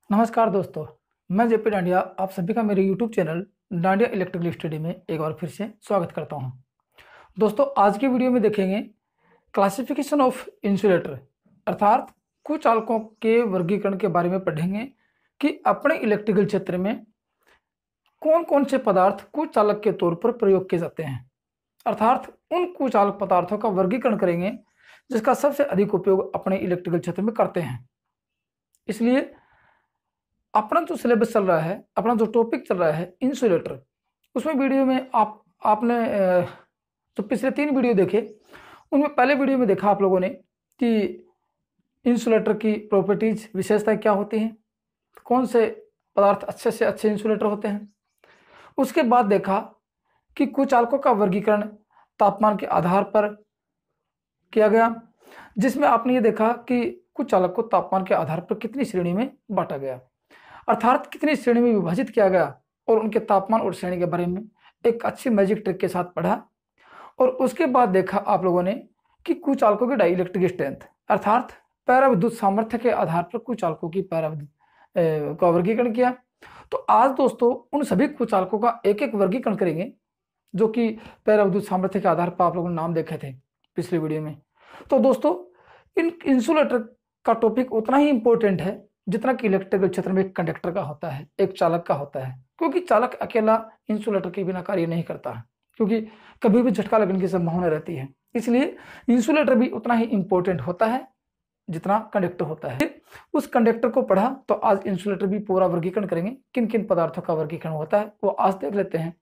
नमस्कार दोस्तों, मैं जेपी डांडिया आप सभी का मेरे YouTube channel dandiya electrical study में एक बार फिर से स्वागत करता हूं। दोस्तों, आज की वीडियो में देखेंगे क्लासिफिकेशन ऑफ इंसुलेटर अर्थात कुचालकों के वर्गीकरण के बारे में पढ़ेंगे कि अपने इलेक्ट्रिकल क्षेत्र में कौन कौन से पदार्थ कुचालक के तौर पर प्रयोग किए जाते हैं, अर्थात उन कुचालक पदार्थों का वर्गीकरण करेंगे जिसका सबसे अधिक उपयोग अपने इलेक्ट्रिकल क्षेत्र में करते हैं। इसलिए अपना जो सिलेबस चल रहा है, अपना जो टॉपिक चल रहा है इंसुलेटर, उसमें वीडियो में आपने जो पिछले 3 वीडियो देखे उनमें पहले वीडियो में देखा आप लोगों ने कि इंसुलेटर की प्रॉपर्टीज विशेषताएं क्या होती हैं, कौन से पदार्थ अच्छे से अच्छे इंसुलेटर होते हैं। उसके बाद देखा कि कुचालकों का वर्गीकरण तापमान के आधार पर किया गया, जिसमें आपने ये देखा कि कुचालक को तापमान के आधार पर कितनी श्रेणी में बांटा गया, अर्थात कितनी श्रेणी में विभाजित किया गया, और उनके तापमान और श्रेणी के बारे में एक अच्छी मैजिक ट्रिक के साथ पढ़ा। और उसके बाद देखा आप लोगों ने कि कुचालकों की डाइलेक्ट्रिक स्ट्रेंथ अर्थात पैराविद्युत सामर्थ्य के आधार पर कुचालकों की पैराविद्युत का वर्गीकरण किया। तो आज दोस्तों उन सभी कुचालकों का एक एक वर्गीकरण करेंगे जो कि पैराविद्युत सामर्थ्य के आधार पर आप लोगों ने नाम देखे थे पिछले वीडियो में। तो दोस्तों इन इंसुलेटर का टॉपिक उतना ही इंपॉर्टेंट है जितना कि इलेक्ट्रिकल क्षेत्र में एक कंडक्टर का होता है, एक चालक का होता है, क्योंकि चालक अकेला इंसुलेटर के बिना कार्य नहीं करता है, क्योंकि कभी भी झटका लगने की संभावना रहती है। इसलिए इंसुलेटर भी उतना ही इंपॉर्टेंट होता है जितना कंडक्टर होता है। उस कंडक्टर को पढ़ा तो आज इंसुलेटर भी पूरा वर्गीकरण करेंगे, किन किन पदार्थों का वर्गीकरण होता है वो आज देख लेते हैं,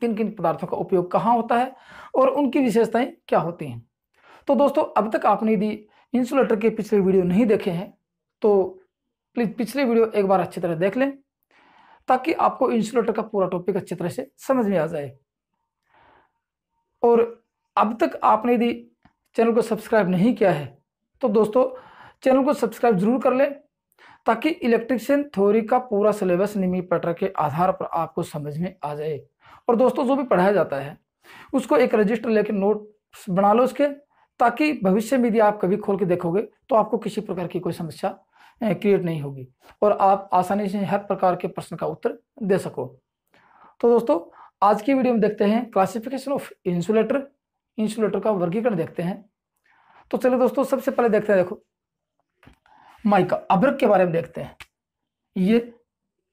किन किन पदार्थों का उपयोग कहाँ होता है और उनकी विशेषताएं क्या होती हैं। तो दोस्तों अब तक आपने यदि इंसुलेटर के पिछले वीडियो नहीं देखे हैं तो प्लीज पिछले वीडियो एक बार अच्छी तरह देख लें ताकि आपको इंसुलेटर का पूरा टॉपिक अच्छी तरह से समझ में आ जाए। और अब तक आपने यदि चैनल को सब्सक्राइब नहीं किया है तो दोस्तों चैनल को सब्सक्राइब जरूर कर लें ताकि इलेक्ट्रिशियन थ्योरी का पूरा सिलेबस निम्न पैटर्न के आधार पर आपको समझ में आ जाए। और दोस्तों जो भी पढ़ाया जाता है उसको एक रजिस्टर लेकर नोट्स बना लो उसके, ताकि भविष्य में यदि आप कभी खोल के देखोगे तो आपको किसी प्रकार की कोई समस्या क्रिएट नहीं होगी और आप आसानी से हर प्रकार के प्रश्न का उत्तर दे सको। तो दोस्तों आज की वीडियो में देखते हैं क्लासिफिकेशन ऑफ इंसुलेटर, इंसुलेटर का वर्गीकरण देखते हैं। तो चलो दोस्तों सबसे पहले देखते हैं, देखो माइका अभ्रक के बारे में देखते हैं। ये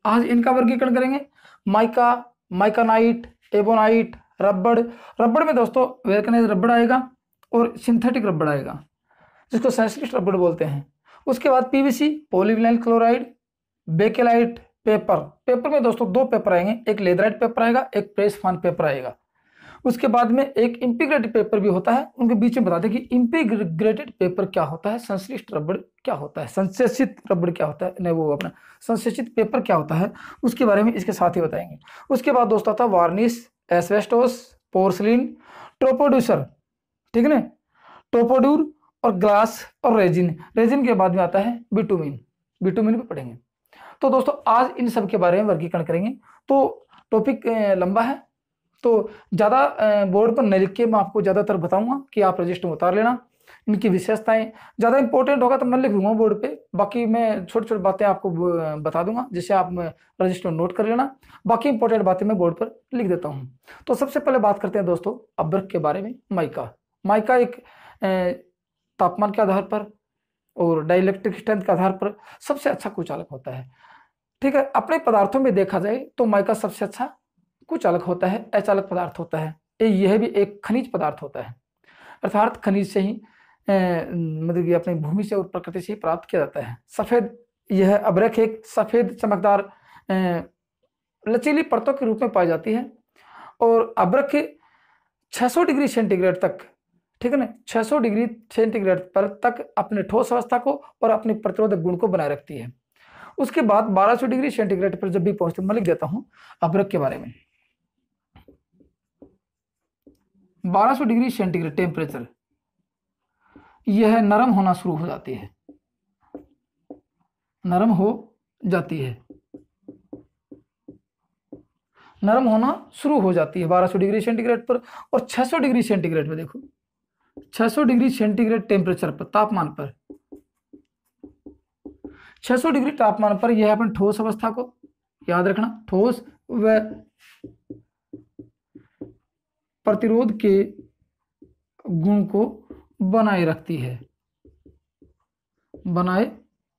आज इनका वर्गीकरण करेंगे। माइका, माइकानाइट, एबोनाइट, रबड़। रबड़ में दोस्तों वल्केनाइज्ड रबड़ आएगा और सिंथेटिक रबड़ आएगा जिसको संश्लिष्ट रबड़ बोलते हैं। उसके बाद PVC, polyvinyl chloride, bakelite, paper. Paper में दोस्तों 2 पेपर आएंगे, एक लेदराइट पेपर आएगा, एक प्रेस फान पेपर आएगा। उसके बाद में एक इंटीग्रेटेड पेपर भी होता है। उनके बीच में बता दें कि इंटीग्रेटेड पेपर क्या होता है, संश्लिष्ट रबड़ क्या होता है, संश्लेषित रबड़ क्या होता है, नहीं वो अपना संश्लेषित पेपर क्या होता है, उसके बारे में इसके साथ ही बताएंगे। उसके बाद दोस्तों आता वार्निश, एस्बेस्टोस, पोर्सलिन, ट्रोपोड्यूसर, ठीक है ना, टोपोड्यूर और ग्लास और रेजिन। रेजिन के बाद में आता है बिटुमिन, बिटुमिन भी पढ़ेंगे। तो दोस्तों आज इन सब के बारे में वर्गीकरण करेंगे। तो टॉपिक लंबा है तो ज़्यादा बोर्ड पर नहीं लिख के मैं आपको ज़्यादातर बताऊंगा कि आप रजिस्टर में उतार लेना। इनकी विशेषताएं ज़्यादा इंपॉर्टेंट होगा तो मैं लिख दूंगा बोर्ड पे, बाकी मैं छोटी छोटी बातें आपको बता दूंगा जिससे आप रजिस्टर में नोट कर लेना। बाकी इंपॉर्टेंट बातें मैं बोर्ड पर लिख देता हूँ। तो सबसे पहले बात करते हैं दोस्तों अभ्रक के बारे में। माइका, माइका एक तापमान के आधार पर और डाइलेक्ट्रिक स्ट्रेंथ के आधार पर सबसे अच्छा कुचालक होता है। ठीक है, अपने पदार्थों में देखा जाए तो माइका सबसे अच्छा कुचालक होता है, अचालक पदार्थ होता है। यह भी एक खनिज पदार्थ होता है, अर्थात खनिज से ही मतलब कि अपनी भूमि से और प्रकृति से ही प्राप्त किया जाता है। सफेद, यह अभ्रक एक सफेद चमकदार लचीली परतों के रूप में पाई जाती है और अभ्रक 600 डिग्री सेंटीग्रेड तक, ठीक है ना, 600 डिग्री सेंटीग्रेड पर तक अपने ठोस अवस्था को और अपने प्रतिरोधक गुण को बनाए रखती है। उसके बाद 1200 डिग्री सेंटीग्रेड पर जब भी पहुंचती, मैं लिख देता हूं अभ्रक के बारे में। 1200 डिग्री सेंटीग्रेड टेम्परेचर यह नरम होना शुरू हो जाती है, नरम हो जाती है, नरम होना शुरू हो जाती है 1200 डिग्री सेंटीग्रेड पर। और 600 डिग्री सेंटीग्रेड में देखो, 600 डिग्री सेंटीग्रेड टेम्परेचर पर, तापमान पर 600 डिग्री तापमान पर यह अपन ठोस अवस्था को, याद रखना, ठोस व प्रतिरोध के गुण को बनाए रखती है, बनाए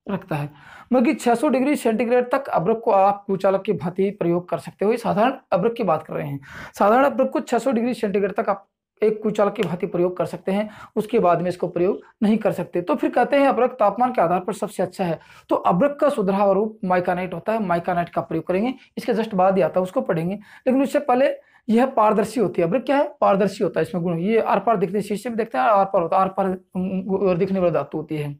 रखता है। मतलब 600 डिग्री सेंटीग्रेड तक अभ्रक को आप कुचालक की भांति प्रयोग कर सकते हो। साधारण अभ्रक की बात कर रहे हैं। साधारण अभ्रक को 600 डिग्री सेंटीग्रेड तक आप एक कुचालक की भांति प्रयोग कर सकते हैं, उसके बाद में इसको प्रयोग नहीं कर सकते। तो फिर कहते हैं अभ्रक तापमान के आधार पर सबसे अच्छा है, तो अभ्रक का सुधरा रूप माइकानाइट होता है। माइकानाइट का प्रयोग करेंगे, इसके जस्ट बाद ही आता है, उसको पढ़ेंगे। लेकिन उससे पहले यह पारदर्शी होती है। अभ्रक क्या है? पारदर्शी होता है। इसमें गुण, ये आर पार दिखते हैं, शीशे में देखते हैं आर पार होता है, आर पार दिखने वाली धातु होती है।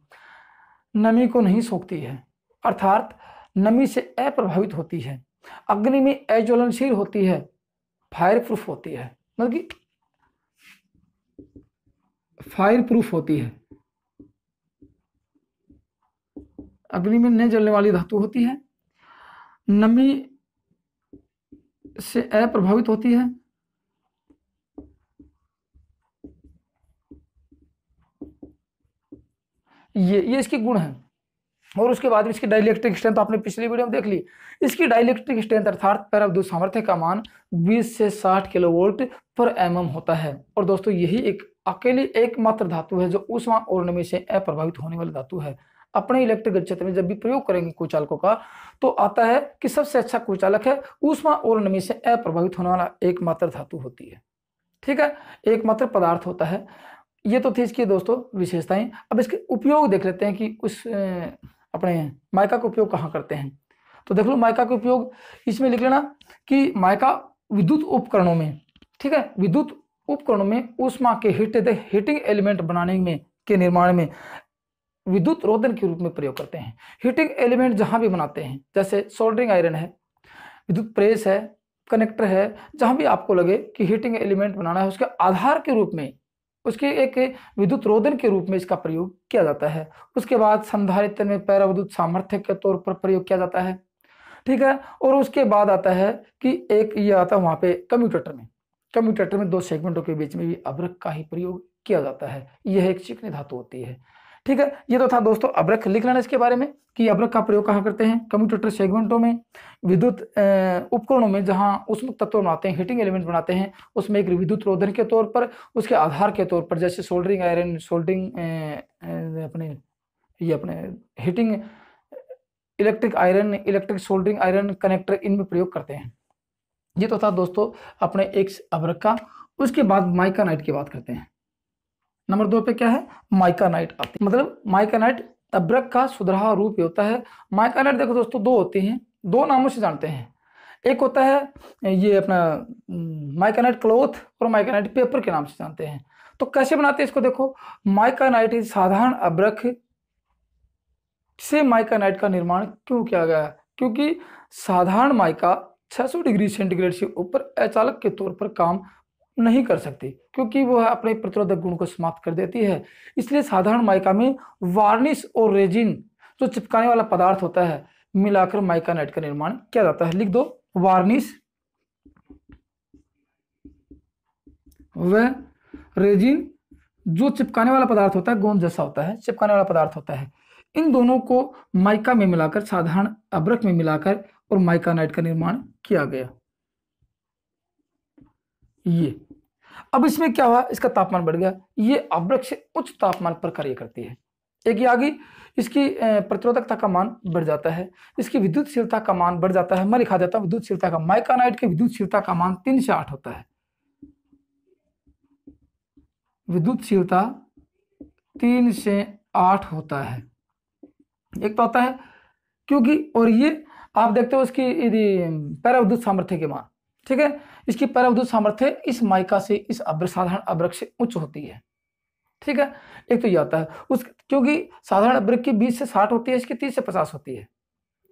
नमी को नहीं सोखती है, अर्थात नमी से अप्रभावित होती है। अग्नि में अज्वलनशील होती है, फायर प्रूफ होती है, मतलब कि फायर प्रूफ होती है। अग्नि में न जलने वाली धातु होती है, नमी से अप्रभावित होती है, ये इसके गुण हैं। और उसके बाद इसकी डाइलेक्ट्रिक स्ट्रेंथ आपने पिछली वीडियो में देख ली। इसकी डाइलेक्ट्रिक स्ट्रेंथ अर्थात पराविद्युत सामर्थ्य का मान 20 से 60 किलोवोल्ट पर एमएम होता है। और दोस्तों यही एक अकेली एकमात्र धातु है जो ऊष्मा और नमी से अप्रभावित होने वाली धातु है। अपने इलेक्ट्रिकल क्षेत्र में जब भी प्रयोग करेंगे कुचालकों का, तो आता है कि सबसे अच्छा कुचालक है ऊष्मा और नमी से अप्रभावित होने वाला एकमात्र धातु होती है। ठीक है, एकमात्र पदार्थ होता है। ये तो थी इसकी दोस्तों विशेषताएं। अब इसके उपयोग देख लेते हैं कि उस अपने माइका का उपयोग कहाँ करते हैं। तो देख लो, माइका का उपयोग इसमें लिख लेना कि माइका विद्युत उपकरणों में, ठीक है, विद्युत उपकरणों में ऊष्मा के हीटिंग एलिमेंट बनाने में के निर्माण में विद्युत रोधन के रूप में प्रयोग करते हैं। हीटिंग एलिमेंट जहां भी बनाते हैं, जैसे सोल्डरिंग आयरन है, विद्युत प्रेस है, कनेक्टर है, जहां भी आपको लगे कि हीटिंग एलिमेंट बनाना है, उसके आधार के रूप में, उसके एक विद्युत रोधन के रूप में इसका प्रयोग किया जाता है। उसके बाद संधारित्र में पराविद्युत सामर्थ्य के तौर पर प्रयोग किया जाता है। ठीक है, और उसके बाद आता है कि एक ये आता है वहां पे कम्यूटेटर में 2 सेगमेंटों के बीच में भी अभ्रक का ही प्रयोग किया जाता है। यह एक चिकनी धातु होती है। ठीक है, ये तो था दोस्तों अभ्रक। लिख लेना इसके बारे में कि अभ्रक का प्रयोग कहाँ करते हैं? कम्यूटेटर सेगमेंटों में, विद्युत उपकरणों में जहां ऊष्मक तत्व बनाते हैं, हीटिंग एलिमेंट बनाते हैं, उसमें एक विद्युत रोधन के तौर पर, उसके आधार के तौर पर, जैसे सोल्डरिंग आयरन, सोल्डरिंग अपने heating electric iron, electric soldering iron, connector, इनमें प्रयोग करते हैं। ये तो था दोस्तों अपने एक अभ्रक का। उसके बाद माइकानाइट की बात करते हैं। नंबर 2 पे क्या है? माइकानाइट आती है। मतलब माइकानाइट अभ्रक का सुधरा रूप होता है। माइकानाइट देखो दोस्तों 2 होती हैं, 2 नामों से जानते हैं। एक होता है ये अपना माइकानाइट क्लॉथ और माइकानाइट पेपर के नाम से जानते हैं। तो कैसे बनाते हैं इसको देखो। माइकानाइट साधारण अभ्रक से माइकानाइट का निर्माण क्यों किया गया? क्योंकि साधारण माइका 600 डिग्री सेंटीग्रेड से ऊपर अचालक के तौर पर काम नहीं कर सकती, क्योंकि वह अपने प्रतिरोधक गुण को समाप्त कर देती है। इसलिए साधारण माइका में वार्निश और रेजिन, जो चिपकाने वाला पदार्थ होता है, मिलाकर माइकानाइट का निर्माण किया जाता है। लिख दो, वार्निश व रेजिन, जो चिपकाने वाला पदार्थ होता है, गोंद जैसा होता है, चिपकाने वाला पदार्थ होता है, इन दोनों को माइका में मिलाकर, साधारण अभ्रक में मिलाकर और माइकानाइट का निर्माण किया गया। ये अब इसमें क्या हुआ? इसका तापमान बढ़ गया। ये अभ्रक से उच्च तापमान पर कार्य करती है। एक ये आ गई, इसकी प्रतिरोधकता का मान बढ़ जाता है, इसकी विद्युतशीलता का मान बढ़ जाता है। मैं लिखा देता हूं विद्युतशीलता का। माइकानाइट की विद्युतशीलता का मान 3 से 8 होता है। विद्युतशीलता 3 से 8 होता है। एक तो आता है क्योंकि, और ये आप देखते हो इसकी पराविद्युत सामर्थ्य के मान, ठीक है, इसकी पराविद्युत सामर्थ्य इस माइका से, इस साधारण अभ्रक से उच्च होती है। ठीक है, एक तो ये आता है उस, क्योंकि साधारण अभ्रक की 20 से 60 होती है, इसकी 30 से 50 होती है।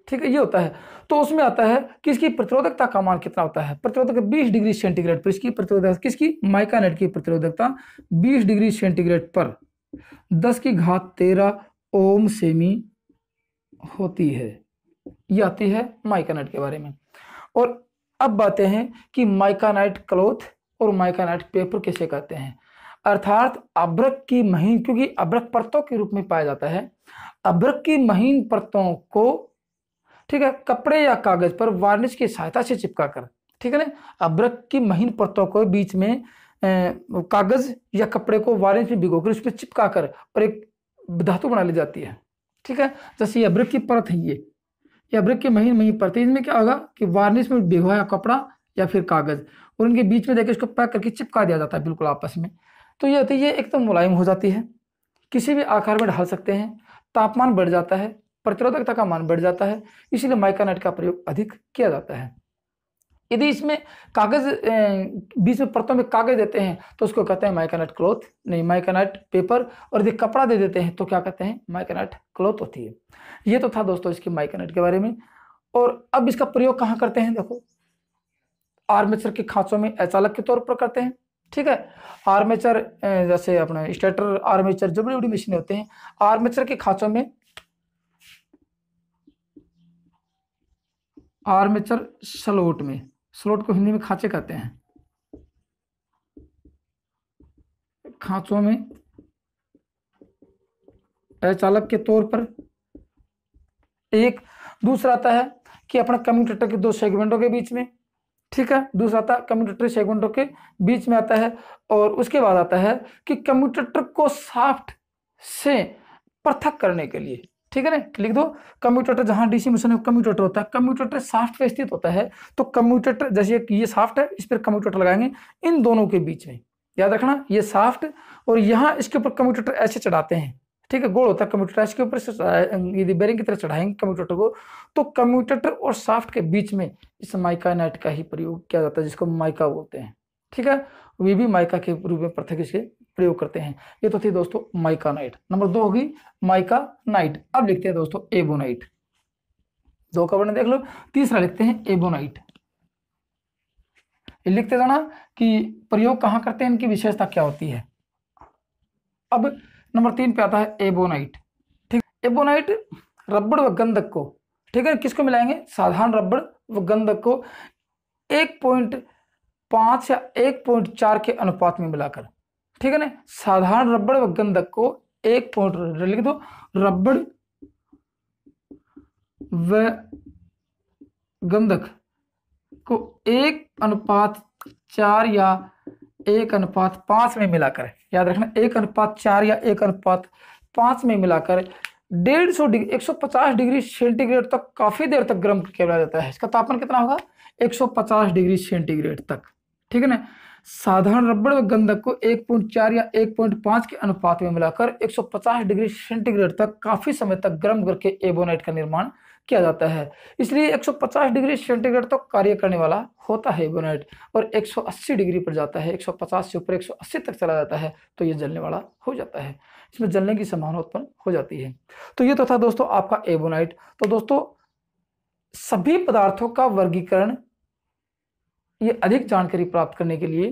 ठीक है, ये होता है। तो उसमें आता है कि इसकी प्रतिरोधकता का मान कितना होता है? प्रतिरोधक 20 डिग्री सेंटीग्रेड पर इसकी प्रतिरोधकता, किसकी? माइकानाइट की प्रतिरोधकता 20 डिग्री सेंटीग्रेड पर 10⁻13 ओम सेमी होती है। ये आती है माइकानाइट के बारे में। और अब बातें हैं कि माइकानाइट क्लॉथ और माइकानाइट पेपर कैसे कहते हैं। अर्थात अभ्रक की महीन, क्योंकि अभ्रक परतों के रूप में पाया जाता है, अभ्रक की महीन परतों को, ठीक है, कपड़े या कागज पर वार्निश की सहायता से चिपका कर, ठीक है ना, अभ्रक की महीन परतों को बीच में कागज या कपड़े को वार्निश में भिगोकर उसमें चिपका कर और एक धातु बना ली जाती है, ठीक है। जैसे ये अभ्रक की परत है, ये अभ्रक की महीन महीन परत, इसमें क्या होगा कि वार्निश में भिगोया कपड़ा या फिर कागज और उनके बीच में देखिए इसको पैक करके चिपका दिया जाता है बिल्कुल आपस में। तो ये होती है, ये एकदम मुलायम हो जाती है, किसी भी आकार में ढाल सकते हैं, तापमान बढ़ जाता है, प्रतिरोधकता का मान बढ़ जाता है, इसीलिए माइकानाइट का प्रयोग अधिक किया जाता है। यदि इसमें कागज बीच में परतों में कागज देते हैं तो उसको कहते हैं माइकानाइट क्लॉथ, नहीं माइकानाइट पेपर, और यदि कपड़ा दे देते हैं तो क्या कहते हैं, माइकानाइट क्लॉथ होती है। ये तो था दोस्तों इसकी माइकानाइट के बारे में। और अब इसका प्रयोग कहाँ करते हैं, देखो आर्मेचर के खांचों में अचालक के तौर पर करते हैं, ठीक है। आर्मेचर जैसे अपने स्टेटर आर्मेचर जो बड़ी बड़ी मशीनें होते हैं, आर्मेचर के खांचों में, आर्मेचर स्लॉट में, स्लॉट को हिंदी में खांचे कहते हैं, खांचों में अचालक के तौर पर। एक दूसरा आता है कि अपना कम्यूटेटर के दो सेगमेंटों के बीच में, ठीक है, दूसरा आता है कम्यूटेटर सेगमेंटों के बीच में आता है। और उसके बाद आता है कि कम्यूटेटर को शाफ्ट से पृथक करने के लिए, ठीक है ना, लिख दो कम्यूटेटर, जहां डीसी मशीन में कम्यूटेटर होता है, कम्यूटेटर शाफ्ट पे स्थित होता है, तो कम्यूटेटर जैसे ये शाफ्ट है, इस पर कम्यूटेटर लगाएंगे, इन दोनों के बीच में, याद रखना ये शाफ्ट, और यहाँ इसके ऊपर कम्यूटेटर ऐसे चढ़ाते हैं, ठीक है, गोल होता है कम्यूटेटर, इसके ऊपर से यदि बेरिंग की तरह चढ़ाएंगे कम्यूटेटर को, तो कम्यूटेटर और शाफ्ट के बीच में इस माइकानाइट का ही प्रयोग किया जाता है, जिसको माइका बोलते हैं, ठीक है। वे भी माइका के रूप में पृथक इसके प्रयोग करते हैं। ये तो थी दोस्तों माइकानाइट। नंबर 2 होगी माइकानाइट। अब लिखते हैं दोस्तों एबोनाइट, 2 का वर्णन देख लो। तीसरा लिखते हैं एबोनाइट। लिखते जाना कि प्रयोग कहाँ करते हैं, इनकी विशेषता क्या होती है। अब नंबर 3 पे आता है एबोनाइट, ठीक। एबोनाइट रबड़ व गंधक को, ठीक है, किसको मिलाएंगे, साधारण रबड़ व गंधक को 1.5 या 1.4 के अनुपात में मिलाकर, ठीक है ना, साधारण रबड़ व गंधक को लिख दो, रबड़ व गंधक को 1:4 या 1:5 में मिलाकर, याद रखना 1:4 या 1:5 में मिलाकर 150 डिग्री 150 डिग्री सेंटीग्रेड तक काफी देर तक गर्म किया जाता है। इसका तापमान कितना होगा, 150 डिग्री सेंटीग्रेड तक, ठीक है ना। साधारण रबड़ व गंधक को 1.4 या 1.5 के अनुपात में मिलाकर 150 डिग्री सेंटीग्रेड तक काफी समय तक गर्म करके एबोनाइट का निर्माण किया जाता है। इसलिए 150 डिग्री सेंटीग्रेड तक कार्य करने वाला होता है एबोनाइट, और 180 डिग्री पर जाता है, 150 से ऊपर 180 तक चला जाता है तो ये जलने वाला हो जाता है, इसमें जलने की संभावना उत्पन्न हो जाती है। तो ये तो था दोस्तों आपका एबोनाइट। तो दोस्तों सभी पदार्थों का वर्गीकरण, ये अधिक जानकारी प्राप्त करने के लिए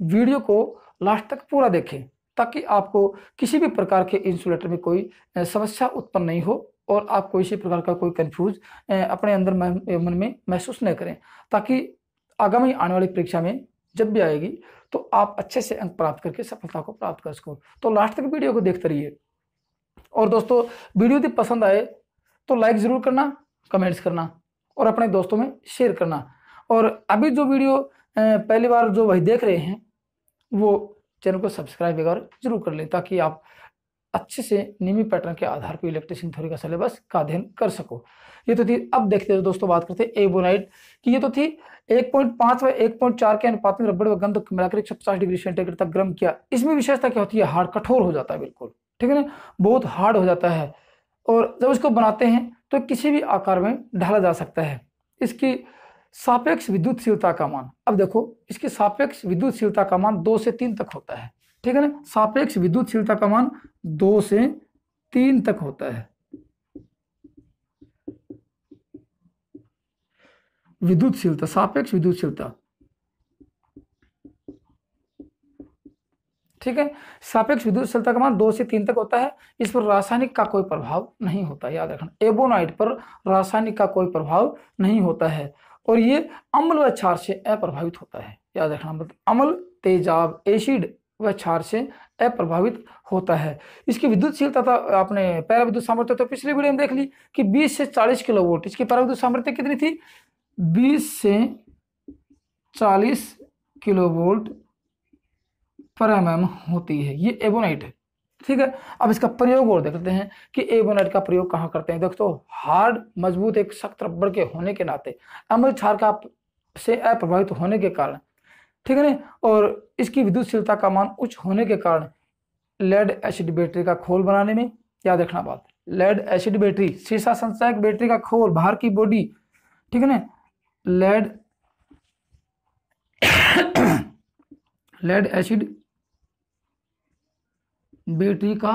वीडियो को लास्ट तक पूरा देखें, ताकि आपको किसी भी प्रकार के इंसुलेटर में कोई समस्या उत्पन्न नहीं हो और आप कोई सी प्रकार का कोई कंफ्यूज अपने अंदर मन में महसूस न करें, ताकि आगामी आने वाली परीक्षा में जब भी आएगी तो आप अच्छे से अंक प्राप्त करके सफलता को प्राप्त कर सको। तो लास्ट तक वीडियो को देखते रहिए। और दोस्तों वीडियो यदि पसंद आए तो लाइक जरूर करना, कमेंट्स करना और अपने दोस्तों में शेयर करना। और अभी जो वीडियो पहली बार जो वही देख रहे हैं वो चैनल को सब्सक्राइब वगैरह जरूर कर लें, ताकि आप अच्छे से नियमित पैटर्न के आधार पर इलेक्ट्रिशियन थ्योरी का सिलेबस का अध्ययन कर सको। ये तो थी। अब देखते हैं दोस्तों, बात करते हैं एबोनाइट की। ये तो थी 1.5 व 1.4 के अनुपात में रबड़ व गंधक मिलाकर 150 डिग्री सेंटीग्रेड तक गर्म किया। इसमें विशेषता क्या होती है, हार्ड, कठोर हो जाता है बिल्कुल, ठीक है ना, बहुत हार्ड हो जाता है। और जब इसको बनाते हैं तो किसी भी आकार में ढाला जा सकता है। इसकी सापेक्ष विद्युतशीलता का मान, अब देखो इसकी सापेक्ष विद्युतशीलता का मान 2 से 3 तक होता है, ठीक है ना। सापेक्ष विद्युतशीलता का मान 2 से 3 तक होता है। विद्युतशीलता, सापेक्ष विद्युतशीलता, ठीक है। सापेक्ष विद्युतशीलता का मान 2 से 3 तक होता है। इस पर रासायनिक का कोई प्रभाव नहीं होता, याद रखना। एबोनाइट पर रासायनिक का कोई प्रभाव नहीं होता है और ये अम्ल व क्षार से अप्रभावित होता है, याद रखना। मतलब अम्ल, तेजाब, एसिड वह क्षार से अप्रभावित होता है। इसकी विद्युतशीलता आपने पैरा विद्युत सामर्थ्य तो पिछले वीडियो में देख ली कि 20 से 40 किलोवोल्ट इसकी पैरा विद्युत सामर्थ्य कितनी थी, 20 से 40 किलोवोल्ट पर mm होती है। ये एबोनाइट है, ठीक है। अब इसका प्रयोग और देखते हैं कि एबोनाइट का प्रयोग कहाँ करते हैं। दोस्तों हार्ड मजबूत एक सख्त रबड़ के होने के नाते अम्ल क्षार का से अप्रभावित होने के कारण, ठीक है ना, और इसकी विद्युतशीलता का मान उच्च होने के कारण लेड एसिड बैटरी का खोल बनाने में, याद रखना बात, लेड एसिड बैटरी सीसा संचायक बैटरी का खोल बाहर की बॉडी, ठीक है ना, लेड एसिड बैटरी का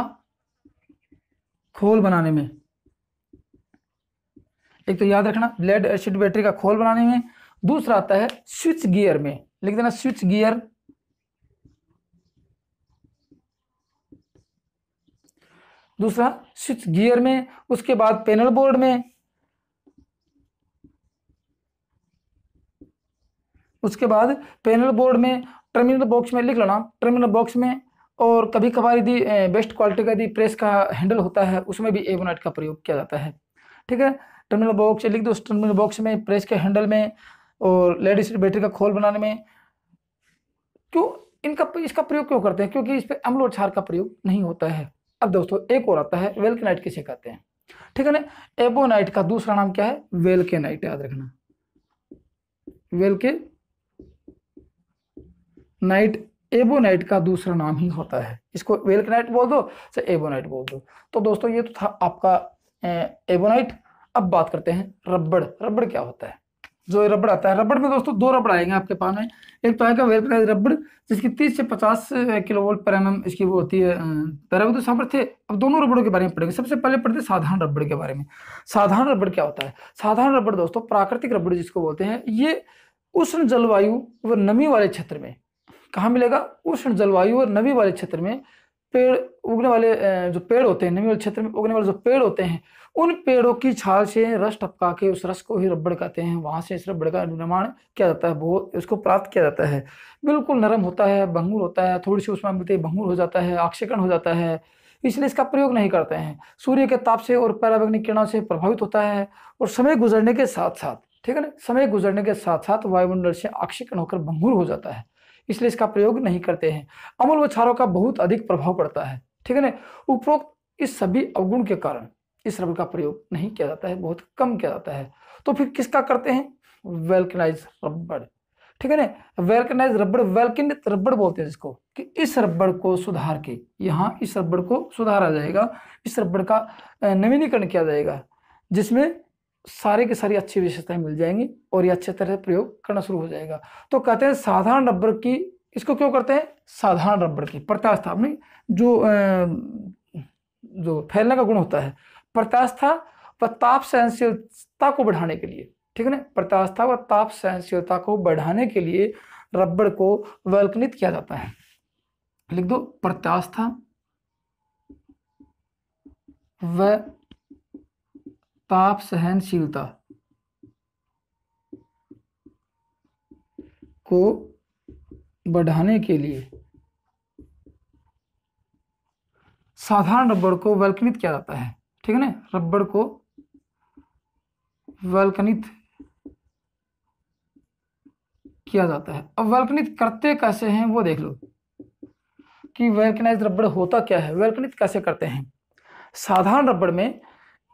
खोल बनाने में, एक तो याद रखना लेड एसिड बैटरी का खोल बनाने में, दूसरा आता है स्विच गियर में, लिख देना स्विच गियर, दूसरा स्विच गियर में, उसके बाद पैनल बोर्ड में, उसके बाद पैनल बोर्ड में, टर्मिनल बॉक्स में लिख लेना, टर्मिनल बॉक्स में, और कभी कभार यदि बेस्ट क्वालिटी का यदि प्रेस का हैंडल होता है उसमें भी एबोनाइट का प्रयोग किया जाता है, ठीक है। टर्मिनल बॉक्स लिख दो, टर्मिनल बॉक्स में, प्रेस के हैंडल में, और लेड एसिड बैटरी का खोल बनाने में। क्यों इसका प्रयोग क्यों करते हैं, क्योंकि इस पर अम्ल और क्षार का प्रयोग नहीं होता है। अब दोस्तों एक और आता है वेल्केनाइट, किसे कहते हैं, ठीक है ना। एबोनाइट का दूसरा नाम क्या है, वेल्केनाइट, याद रखना वेल्केनाइट एबोनाइट का दूसरा नाम ही होता है। इसको वेल्केनाइट बोल दो चाहे एबोनाइट बोल दो। तो दोस्तों ये तो था आपका एबोनाइट। अब बात करते हैं रबड़। रबड़ क्या होता है, जो रबड़ आता है, रबड़ में दोस्तों दो रबड़ आएंगे आपके पास में। एक तो आएगा वेल्केनाइट रबड़ जिसकी 30 से 50 किलोवोल्ट पर एमएम इसकी वो होती है पैराविद्युत सामर्थ्य। अब दोनों रबड़ों के बारे में पढ़ेंगे। सबसे पहले पढ़ते हैं साधारण रबड़ के बारे में। साधारण रबड़ क्या होता है, साधारण रबड़ दोस्तों प्राकृतिक रबड़ जिसको बोलते हैं, ये उष्ण जलवायु व नमी वाले क्षेत्र में, कहाँ मिलेगा, उष्ण जलवायु और नमी वाले क्षेत्र में पेड़ उगने वाले जो पेड़ होते हैं, नमी वाले क्षेत्र में उगने वाले जो पेड़ होते हैं, उन पेड़ों की छाल से रस टपका के उस रस को ही रबड़ कहते हैं। वहां से इस रबड़ का निर्माण किया जाता है, वो इसको प्राप्त किया जाता है। बिल्कुल नरम होता है, भंगुर होता है, थोड़ी सी उसमें मिलते भंगुर हो जाता है, आक्षेपण हो जाता है, इसलिए इसका प्रयोग नहीं करते हैं। सूर्य के ताप से और पराबैंगनी किरणों से प्रभावित होता है, और समय गुजरने के साथ साथ, ठीक है ना, समय गुजरने के साथ साथ वायुमंडल से आक्षेपण होकर भंगुर हो जाता है, इसलिए इसका प्रयोग नहीं करते हैं। अम्ल व क्षारों का बहुत अधिक प्रभाव पड़ता है, ठीक है ना। उपरोक्त इस सभी अवगुण के कारण इस रबड़ का प्रयोग नहीं किया जाता है, बहुत कम किया जाता है। तो फिर किसका करते हैं, वेल्केनाइज रबड़, ठीक है ना। वेल्केनाइज रबड़, वेल्केनित रबड़ बोलते हैं जिसको, कि इस रबड़ को सुधार के, यहाँ इस रबड़ को सुधारा जाएगा, इस रबड़ का नवीनीकरण किया जाएगा, जिसमें सारे की सारी अच्छी विशेषताएं मिल जाएंगी और ये अच्छे तरह से प्रयोग करना शुरू हो जाएगा। तो कहते हैं साधारण रबड़ की, इसको क्यों करते हैं, साधारण रबड़ की प्रत्यास्था में जो फैलने का गुण होता है, प्रत्यास्था व ताप सहनशीलता को बढ़ाने के लिए, ठीक है ना, प्रत्यास्था व ताप सहनशीलता को बढ़ाने के लिए रबड़ को वेल्केनित किया जाता है। लिख दो, प्रत्यास्था व ताप सहनशीलता को बढ़ाने के लिए साधारण रबड़ को वेल्केनित किया जाता है, ठीक है ना। रबड़ को वेल्केनित किया जाता है। अब वेल्केनित करते कैसे हैं वो देख लो, कि वेल्केनाइज्ड रबड़ होता क्या है, वेल्केनित कैसे करते हैं। साधारण रबड़ में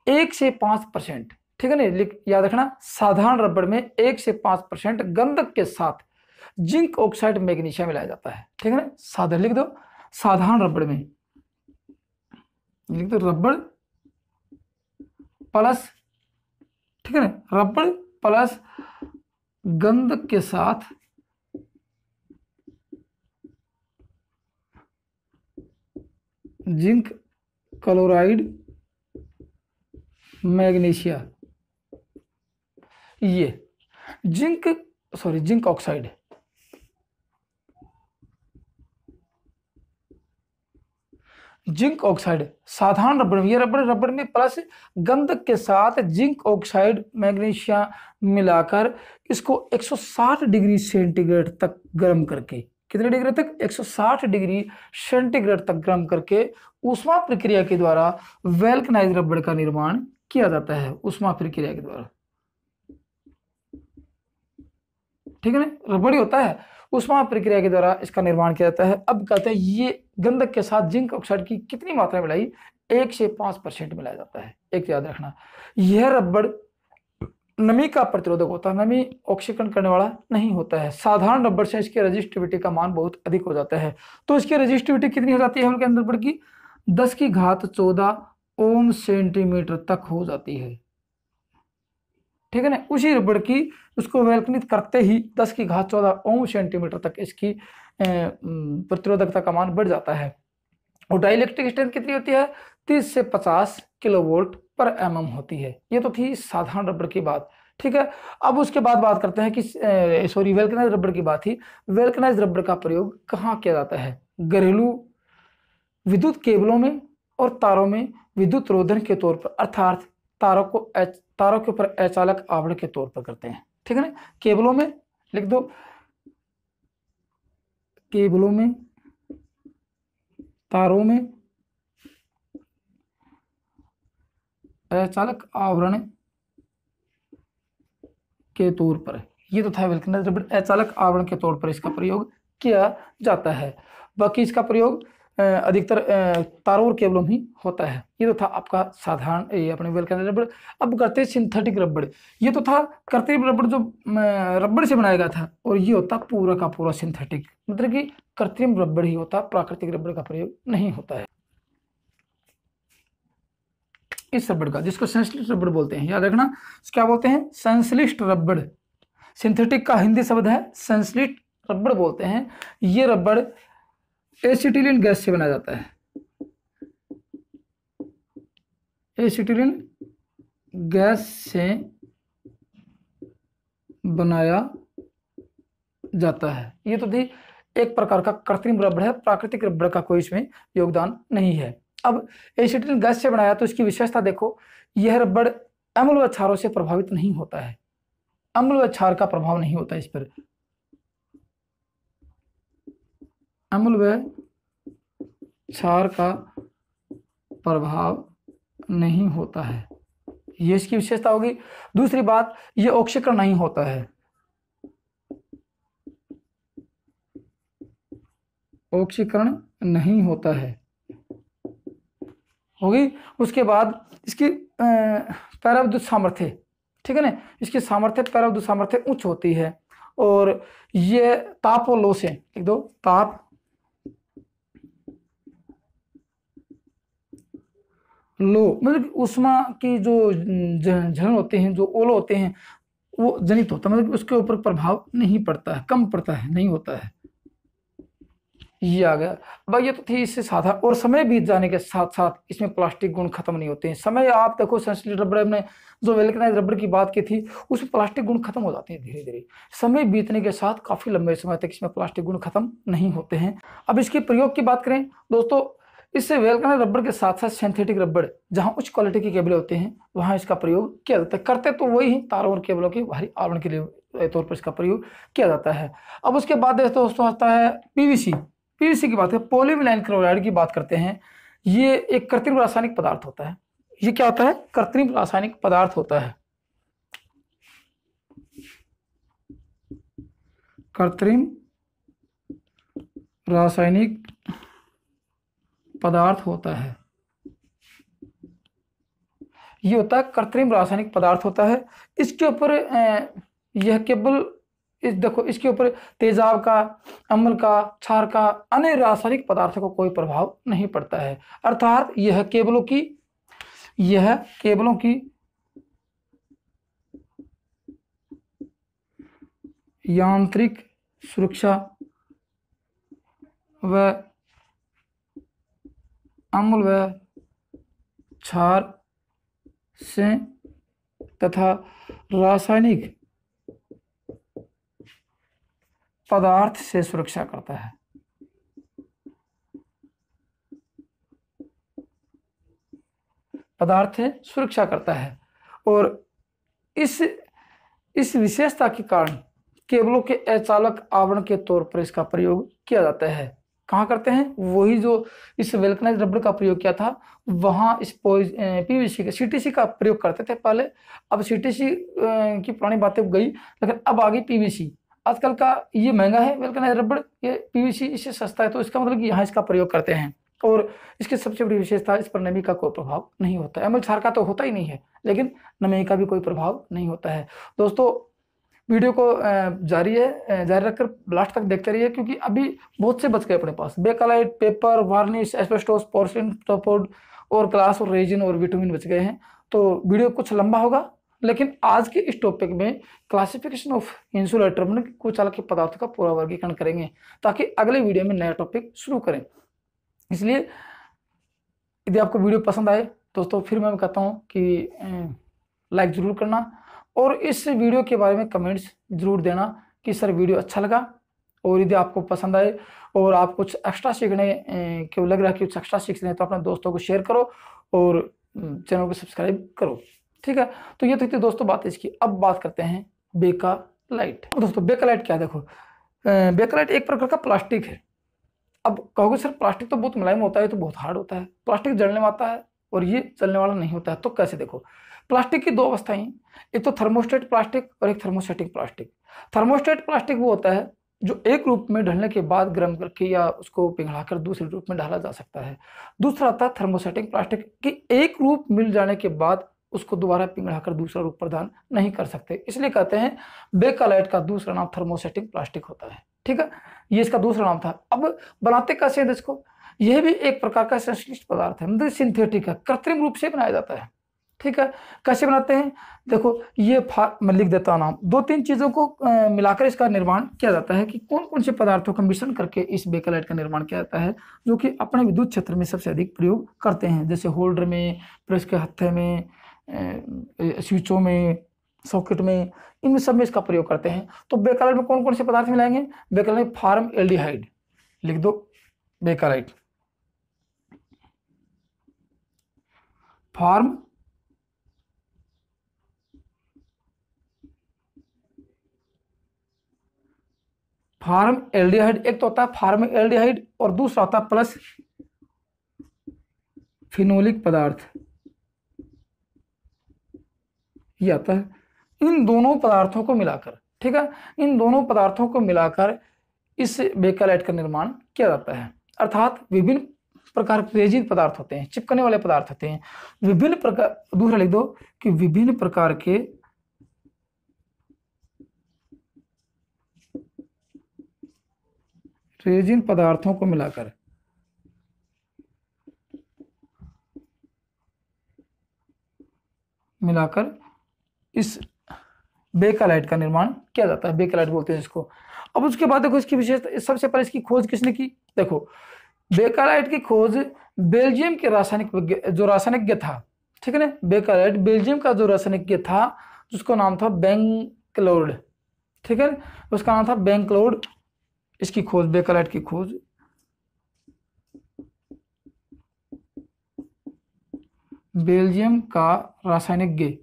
1 से 5%, ठीक है ना, याद रखना, साधारण रबड़ में 1 से 5% गंधक के साथ जिंक ऑक्साइड मैग्नीशियम मिलाया जाता है, ठीक है ना। साधारण लिख दो, साधारण रबड़ में लिख दो रबड़ प्लस, ठीक है ना, रबड़ प्लस गंधक के साथ जिंक क्लोराइड मैग्नीशिया, ये जिंक ऑक्साइड, जिंक ऑक्साइड साधारण रबड़ में, ये रबड़ में प्लस गंधक के साथ जिंक ऑक्साइड मैग्नीशिया मिलाकर इसको 160 डिग्री सेंटीग्रेड तक गर्म करके कितने डिग्री तक? 160 डिग्री सेंटीग्रेड तक गर्म करके ऊष्मा प्रक्रिया के द्वारा वल्कनाइज्ड रबड़ का निर्माण किया जाता है, ऊष्मा प्रक्रिया के द्वारा। ठीक है ना, रबड़ ही होता है, ऊष्मा प्रक्रिया के द्वारा इसका निर्माण किया जाता है। अब कहते हैं ये गंधक के साथ जिंक ऑक्साइड की कितनी मात्रा मिलाई? 1 से 5% मिलाया जाता है। एक याद रखना, यह रबड़ नमी का प्रतिरोधक होता है, नमी ऑक्सीकरण करने वाला नहीं होता है। साधारण रबड़ से इसकी रेजिस्टिविटी का मान बहुत अधिक हो जाता है। तो इसकी रेजिस्टिविटी कितनी हो जाती है हल्के अंदर रबड़ की? 10⁻14 ओम सेंटीमीटर तक हो जाती है। ठीक है ना, उसी रबड़ की उसको वल्कनित करते ही 10⁻14 ओम सेंटीमीटर तक इसकी प्रतिरोधकता का मान बढ़ जाता है। और डाइलेक्ट्रिक स्ट्रेंथ कितनी होती है? 30 से 50 किलोवोल्ट पर mm होती है। ये तो थी साधारण रबड़ की बात। ठीक है, अब उसके बाद बात करते हैं कि सॉरी वल्कनाइज्ड रबड़ की बात थी। वल्कनाइज्ड रबड़ का प्रयोग कहाँ किया जाता है? घरेलू विद्युत केबलों में और तारों में विद्युत रोधन के तौर पर, अर्थात तारों के ऊपर अचालक आवरण के तौर पर करते हैं। ठीक है ना, केबलों में लिख दो, केबलों में, तारों में अचालक आवरण के तौर पर, ये तो था वल्कनाइज्ड रबड़, अचालक आवरण के तौर पर इसका प्रयोग किया जाता है। बाकी इसका प्रयोग अधिकतर तारों और केबलों में ही होता है। ये तो था आपका साधारण ये अपने वल्कनाइज्ड रबड़। अब करते हैं सिंथेटिक रबड़। ये तो था कृत्रिम रबड़ जो रबड़ से बनाया गया था, और ये होता पूरा का पूरा सिंथेटिक, मतलब कि कृत्रिम रबड़ ही होता, प्राकृतिक रबड़ का प्रयोग नहीं होता है। इस रबड़ का, जिसको संश्लिष्ट रबड़ बोलते हैं, याद रखना क्या बोलते हैं? संश्लिष्ट रबड़। सिंथेटिक का हिंदी शब्द है संश्लिष्ट रबड़ बोलते हैं। ये रबड़ एसिटिलीन गैस से बनाया जाता है, एसिटिलीन गैस से बनाया जाता है। ये तो थी एक प्रकार का कृत्रिम रबड़ है, प्राकृतिक रबड़ का कोई इसमें योगदान नहीं है। अब एसिटिलीन गैस से बनाया तो इसकी विशेषता देखो, यह रबड़ अम्ल व क्षारों से प्रभावित नहीं होता है, अम्ल व क्षार का प्रभाव नहीं होता इस पर, अम्ल व क्षार का प्रभाव नहीं होता है, ये इसकी विशेषता होगी। दूसरी बात, ये ऑक्सीकरण नहीं होता है, ऑक्सीकरण नहीं होता है होगी। उसके बाद इसकी पैराविद्युत सामर्थ्य, ठीक है ना, इसकी सामर्थ्य पैराविद्युत सामर्थ्य उच्च होती है, और ये ताप और लो से, लिख दो ताप लो, मतलब ऊष्मा की जो झलन होते हैं, जो ओलो होते हैं, वो जनित होता है, मतलब उसके ऊपर प्रभाव नहीं पड़ता है, कम पड़ता है, नहीं होता है। ये आ गया भाई, ये तो थी इससे साधा। और समय बीत जाने के साथ साथ इसमें प्लास्टिक गुण खत्म नहीं होते हैं। समय आप देखो संश्लिष्ट रबड़ में जो वल्कनाइज्ड रबड़ की बात की थी, उसमें प्लास्टिक गुण खत्म हो जाते हैं धीरे धीरे, समय बीतने के साथ काफी लंबे समय तक इसमें प्लास्टिक गुण खत्म नहीं होते हैं। अब इसके प्रयोग की बात करें दोस्तों, इससे वल्कनाइज्ड रबड़ के साथ साथ सिंथेटिक रबड़, जहां उच्च क्वालिटी के केबल होते हैं वहां इसका प्रयोग किया जाता है। करते तो वही ही तारों और केबलों के बाहरी आवरण के लिए तौर पर इसका प्रयोग किया जाता है। अब उसके बाद दोस्तों आता है पीवीसी। पीवीसी की बात है, पॉलीविनाइल क्लोराइड की बात करते हैं। ये एक कृत्रिम रासायनिक पदार्थ होता है। ये क्या होता है? कृत्रिम रासायनिक पदार्थ होता है, कृत्रिम रासायनिक पदार्थ होता है। ये होता है कृत्रिम रासायनिक पदार्थ होता है। इसके ऊपर यह केवल देखो, इसके ऊपर तेजाब का, अम्ल का, क्षार का, अन्य रासायनिक पदार्थों को कोई प्रभाव नहीं पड़ता है। अर्थात यह केबलों की यांत्रिक सुरक्षा व अम्ल व क्षार से तथा रासायनिक पदार्थ से सुरक्षा करता है। पदार्थ से सुरक्षा करता है, और इस विशेषता के कारण केबलों के अचालक आवरण के तौर पर इसका प्रयोग किया जाता है। कहाँ करते हैं? वही जो इस वेल्कनाइज रबड़ का प्रयोग किया था वहाँ इस पीवीसी का सीटीसी का प्रयोग करते थे पहले। अब सीटीसी की पुरानी बातें गई, लेकिन अब आ गई पीवीसी। आजकल का ये महंगा है वेल्कनाइज रबड़, ये पीवीसी इससे सस्ता है, तो इसका मतलब कि यहाँ इसका प्रयोग करते हैं। और इसकी सबसे बड़ी विशेषता, इस पर नमी का कोई प्रभाव नहीं होता है। अम्ल क्षार का तो होता ही नहीं है, लेकिन नमी का भी कोई प्रभाव नहीं होता है। दोस्तों वीडियो को जारी रखकर लास्ट तक देखते रहिए, क्योंकि अभी बहुत से बच गए अपने पास। बेकालाइट, पेपर, वार्निश, एस्बेस्टोस, पोर्सिन, टोपोड और ग्लास और रेजिन और विटामिन बच गए हैं। तो वीडियो कुछ लंबा होगा, लेकिन आज के इस टॉपिक में क्लासिफिकेशन ऑफ इंसुलेटर मतलब कुचालक के पदार्थों का पूरा वर्गीकरण करेंगे, ताकि अगले वीडियो में नया टॉपिक शुरू करें। इसलिए यदि आपको वीडियो पसंद आए दोस्तों, फिर मैं कहता हूँ कि लाइक जरूर करना और इस वीडियो के बारे में कमेंट्स जरूर देना कि सर वीडियो अच्छा लगा। और यदि आपको पसंद आए और आप कुछ एक्स्ट्रा सीखने क्यों लग रहा है कि कुछ एक्स्ट्रा सीखने हैं, तो अपने दोस्तों को शेयर करो और चैनल को सब्सक्राइब करो। ठीक है, तो ये तो थी दोस्तों बात इसकी। अब बात करते हैं बेकालाइट। दोस्तों बेकालाइट क्या, देखो बेकालाइट एक प्रकार का प्लास्टिक है। अब कहोगे सर प्लास्टिक तो बहुत मुलायम होता है, तो बहुत हार्ड होता है, प्लास्टिक जलने वाला आता है और ये जलने वाला नहीं होता है। तो कैसे? देखो प्लास्टिक की दो अवस्थाएं हैं, एक तो थर्मोस्टेट प्लास्टिक और एक थर्मोस्टेटिक प्लास्टिक। थर्मोस्टेट प्लास्टिक वो होता है जो एक रूप में ढलने के बाद गर्म करके या उसको पिघलाकर दूसरे रूप में ढाला जा सकता है। दूसरा आता है थर्मोस्टेटिक प्लास्टिक कि एक रूप मिल जाने के बाद उसको दोबारा पिघलाकर दूसरा रूप प्रदान नहीं कर सकते, इसलिए कहते हैं बेकालाइट का दूसरा नाम थर्मोस्टेटिक प्लास्टिक होता है। ठीक है, ये इसका दूसरा नाम था। अब बनाते कैसे हैं इसको? यह भी एक प्रकार का संश्लिष्ट पदार्थ है, मतलब सिंथेटिक है, कृत्रिम रूप से बनाया जाता है। ठीक है, कैसे बनाते हैं? देखो ये मैं लिख देता हूं नाम। दो तीन चीजों को मिलाकर इसका निर्माण किया जाता है कि कौन कौन से पदार्थों का मिश्रण करके इस बेकालाइट का निर्माण किया जाता है, जो कि अपने विद्युत क्षेत्र में सबसे अधिक प्रयोग करते हैं, जैसे होल्डर में, प्रेस के हत्थे में, स्विचों में, सॉकेट में, इनमें सब में इसका प्रयोग करते हैं। तो बेकालाइट में कौन कौन से पदार्थ मिलाएंगे? बेकालाइट में फार्म एल्डिहाइड लिख दो, बेकालाइट फार्म एल्डिहाइड। एक तो होता है फार्म एल्डिहाइड और दूसरा होता है प्लस फिनोलिक पदार्थ, ये आता है। इन दोनों पदार्थों को मिलाकर, ठीक है, इन दोनों पदार्थों को मिलाकर इस बेकालाइट का निर्माण किया जाता है। अर्थात विभिन्न प्रकार के रेजिन पदार्थ होते हैं, चिपकने वाले पदार्थ होते हैं, विभिन्न प्रकार, दूसरा लिख दो कि विभिन्न प्रकार के रेजिन पदार्थों को मिलाकर इस बेकालाइट का निर्माण किया जाता है, बेकालाइट बोलते हैं इसको। अब उसके बाद देखो इसकी विशेषता, सबसे पहले इसकी खोज किसने की? देखो बेकालाइट की खोज बेल्जियम के रासायनिक था, ठीक है ना। बेकालाइट बेल्जियम का जो रासायनिक था, जिसको नाम था बेंक्लोड, ठीक है, उसका नाम था बेंक्लोड। इसकी खोज, बेकालाइट की खोज बेल्जियम का रासायनिक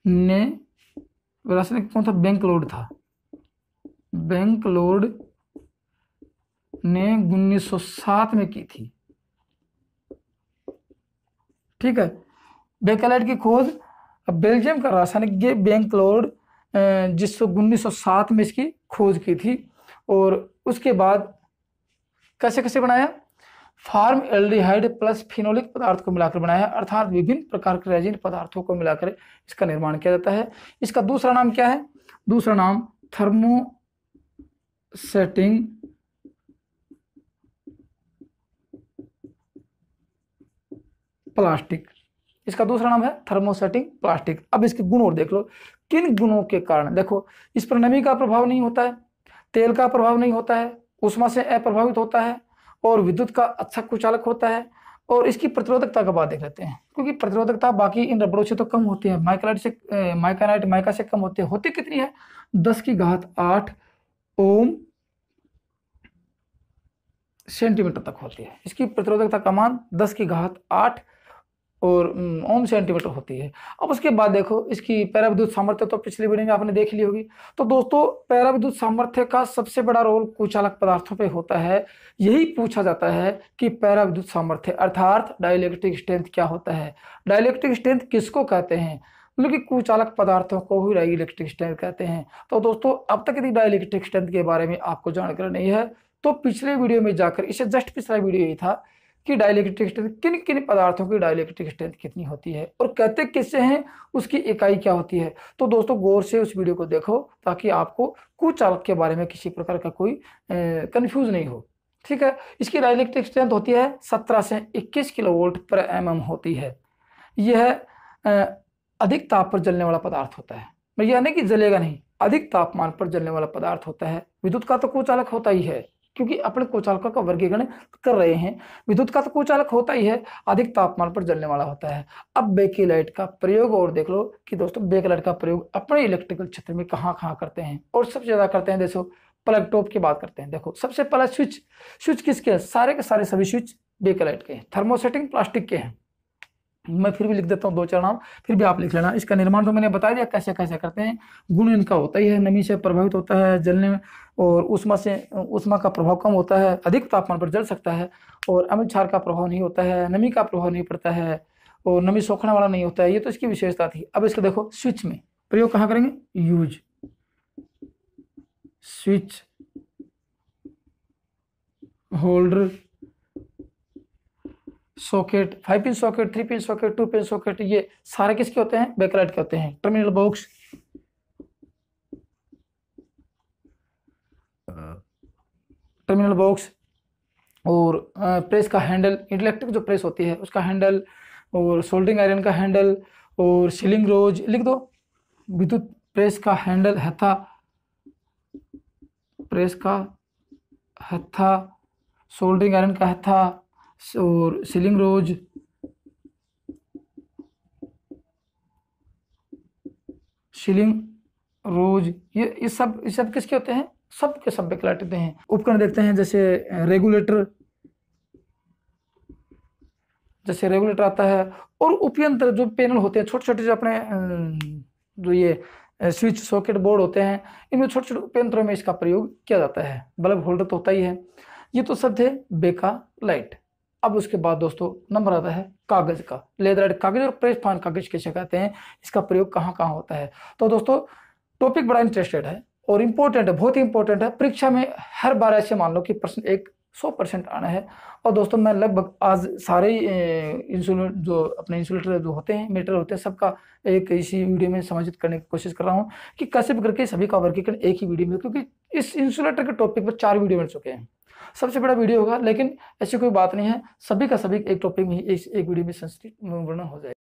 ने, रासायनिक कौन था? बेंक्लोड था। बेंक्लोड ने 1907 में की थी, ठीक है। बेकालाइट की खोज बेल्जियम का रासायनिक बेंक्लोड, जिसको 1907 में इसकी खोज की थी। और उसके बाद कैसे कैसे बनाया? फार्म एल्डिहाइड प्लस फिनोलिक पदार्थ को मिलाकर बनाया, अर्थात विभिन्न प्रकार के रेजिन पदार्थों को मिलाकर इसका निर्माण किया जाता है। इसका दूसरा नाम क्या है? दूसरा नाम थर्मोसेटिंग प्लास्टिक। इसका दूसरा नाम है थर्मोसेटिंग प्लास्टिक। अब इसके गुण और देख लो, किन गुणों के कारण? देखो इस पर नमी का प्रभाव नहीं होता है, तेल का प्रभाव नहीं होता है, उष्मा से अप्रभावित होता है और विद्युत का अच्छा कुचालक होता है। और इसकी प्रतिरोधकता का बात देख लेते हैं, क्योंकि प्रतिरोधकता बाकी इन रबड़ों से तो कम होती है, माइका से कम होती है। होती कितनी है? 10⁸ ओम सेंटीमीटर तक होती है। इसकी प्रतिरोधकता का मान 10⁸ और ओम सेंटीमीटर होती है। अब उसके बाद देखो इसकी पैराविद्युत सामर्थ्य तो पिछली वीडियो में आपने देख ली होगी। तो दोस्तों पैराविद्युत सामर्थ्य का सबसे बड़ा रोल कुचालक पदार्थों पे होता है। यही पूछा जाता है कि पैराविद्युत सामर्थ्य अर्थात डाइलेक्ट्रिक स्ट्रेंथ क्या होता है। डाइलेक्ट्रिक स्ट्रेंथ किसको कहते हैं, मतलब कि कुचालक पदार्थों को ही डाइलेक्ट्रिक स्ट्रेंथ कहते हैं। तो दोस्तों अब तक यदि डाइलेक्ट्रिक स्ट्रेंथ के बारे में आपको जानकारी नहीं है तो पिछले वीडियो में जाकर, इससे जस्ट पिछला वीडियो यही था कि डाइलेक्ट्रिक स्ट्रेंथ किन किन पदार्थों की डाइलेक्ट्रिक स्ट्रेंथ कितनी होती है और कहते किससे हैं, उसकी इकाई क्या होती है। तो दोस्तों गौर से उस वीडियो को देखो ताकि आपको कुचालक के बारे में किसी प्रकार का कोई कंफ्यूज नहीं हो। ठीक है, इसकी डाइलेक्ट्रिक स्ट्रेंथ होती है 17 से 21 किलोवोल्ट पर एमएम होती है। यह अधिक ताप पर जलने वाला पदार्थ होता है, यह नहीं कि जलेगा नहीं, अधिक तापमान पर जलने वाला पदार्थ होता है। विद्युत का तो कुचालक होता ही है, क्योंकि अपने कुचालकों का वर्गीकरण कर रहे हैं। विद्युत का तो कुचालक होता ही है, अधिक तापमान पर जलने वाला होता है। अब बेकेलाइट का प्रयोग और देख लो कि दोस्तों बेकेलाइट का प्रयोग अपने इलेक्ट्रिकल क्षेत्र में कहाँ कहाँ करते हैं और सबसे ज्यादा करते हैं। देखो प्लग टॉप की बात करते हैं। देखो सबसे पहला स्विच किसके हैं, सारे के सारे सभी स्विच बेकेलाइट के हैं। थर्मोसेटिंग प्लास्टिक के हैं। मैं फिर भी लिख देता हूँ 2-4 नाम, फिर भी आप लिख लेना। इसका निर्माण तो मैंने बता दिया कैसे कैसे करते हैं। गुण इनका होता ही है, नमी से प्रभावित होता है, जलने में और उष्मा का प्रभाव कम होता है, अधिक तापमान पर जल सकता है और अम्ल क्षार का प्रभाव नहीं होता है, नमी का प्रभाव नहीं पड़ता है और नमी सोखने वाला नहीं होता है। ये तो इसकी विशेषता थी। अब इसको देखो स्विच में प्रयोग कहाँ करेंगे, use switch holder socket, 5 pin socket, 3 pin socket, 2 pin socket, ये सारे किसके होते हैं, बेकेलाइट के होते हैं। टर्मिनल बॉक्स, और प्रेस का हैंडल, इलेक्ट्रिक जो प्रेस होती है उसका हैंडल, और सोल्डरिंग आयरन का हैंडल और सीलिंग रोज लिख दो। विद्युत प्रेस का हैंडल, हथा, प्रेस का हथा, सोल्डरिंग आयरन का हथा और सीलिंग रोज, ये सब किसके होते हैं, सब के सब बेकेलाइट होते हैं। उपकरण देखते हैं जैसे रेगुलेटर आता है और उपयंत्र जो पैनल होते हैं, छोटे छोटे जो अपने जो ये स्विच सॉकेट बोर्ड होते हैं, इनमें छोटे छोटे उपयंत्रों में इसका प्रयोग किया जाता है। बल्ब होल्डर तो होता ही है। ये तो सब थे बेकेलाइट। अब उसके बाद दोस्तों नंबर आता है कागज का। लेदराइट कागज और प्रेस फाइन कागज किसे कहते हैं, इसका प्रयोग कहाँ कहाँ होता है। तो दोस्तों टॉपिक बड़ा इंटरेस्टेड है और इम्पोर्टेंट है, बहुत ही इंपॉर्टेंट है। परीक्षा में हर बार ऐसे मान लो कि प्रश्न 100% आना है। और दोस्तों मैं लगभग आज सारे इंसुलेटर जो अपने इंसुलेटर जो होते हैं, मीटर होते हैं, सबका एक इसी वीडियो में समाहित करने की कोशिश कर रहा हूँ कि कैसे भी करके सभी का वर्गीकरण एक ही वीडियो में, क्योंकि इस इंसुलेटर के टॉपिक पर 4 वीडियो मिल चुके हैं। सबसे बड़ा वीडियो होगा, लेकिन ऐसी कोई बात नहीं है, सभी का सभी एक टॉपिक में एक वीडियो में संस्कृत वर्णन हो जाएगा।